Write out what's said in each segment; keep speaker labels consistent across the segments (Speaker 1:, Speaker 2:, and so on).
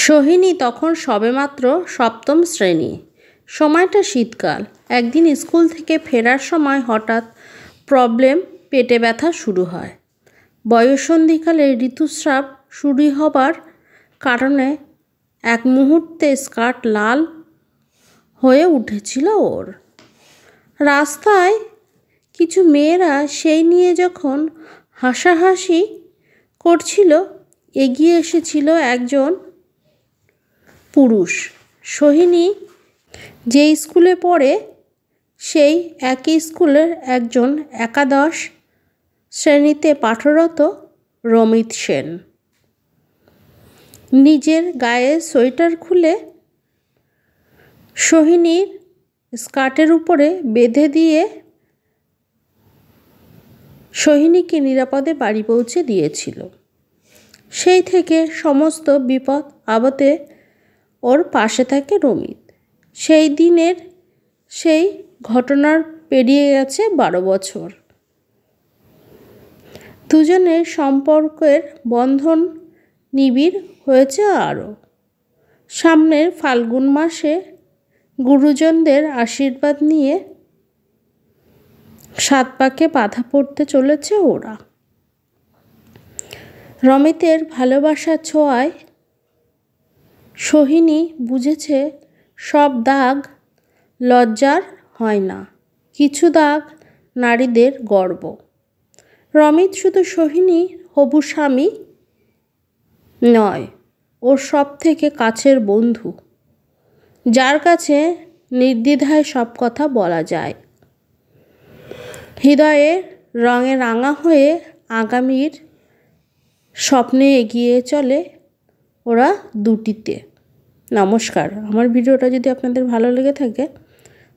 Speaker 1: সোহিনী তখন সবেমাত্র সপ্তম শ্রেণী। সময়টা শীতকাল। একদিন স্কুল থেকে ফেরার সময় হঠাৎ পেটে ব্যথা শুরু হয়। বয়ঃসন্ধিকালে ঋতুস্রাব শুরু হবার কারণে এক মুহূর্তে স্কার্ট লাল হয়ে উঠেছিল ওর। রাস্তায় কিছু মেয়েরা সেই নিয়ে যখন হাসাহাসি করছিল, এগিয়ে এসেছিল একজন পুরুষ। সোহিনী যে স্কুলে পড়ে সেই একই স্কুলের একজন একাদশ শ্রেণীতে পাঠরত রমিত সেন। নিজের গায়ে সোয়েটার খুলে সোহিনীর স্কার্টের উপরে বেঁধে দিয়ে সোহিনীকে নিরাপদে বাড়ি পৌঁছে দিয়েছিল। সেই থেকে সমস্ত বিপদ আপদে ওর পাশে থাকে রমিত। সেই দিনের সেই ঘটনার পেরিয়ে গেছে 12 বছর। দুজনের সম্পর্কের বন্ধন নিবিড় হয়েছে আরও। সামনের ফাল্গুন মাসে গুরুজনদের আশীর্বাদ নিয়ে 7 পাকে বাঁধা পড়তে চলেছে ওরা। রমিতের ভালোবাসার ছোঁয়ায় সোহিনী বুঝেছে সব দাগ লজ্জার হয় না, কিছু দাগ নারীদের গর্ব। রমিত শুধু সোহিনীর হবু স্বামী নয়, ওর সব থেকে কাছের বন্ধু, যার কাছে নির্দ্বিধায় সব কথা বলা যায়। হৃদয়ের রঙে রাঙা হয়ে আগামীর স্বপ্নে এগিয়ে চলে ওরা দুটিতে। নমস্কার। আমার ভিডিওটা যদি আপনাদের ভালো লেগে থাকে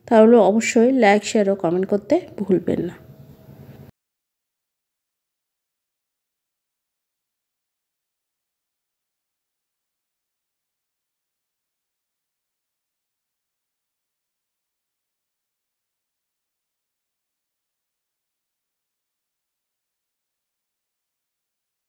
Speaker 1: তাহলে অবশ্যই লাইক, শেয়ার ও কমেন্ট করতে ভুলবেন না।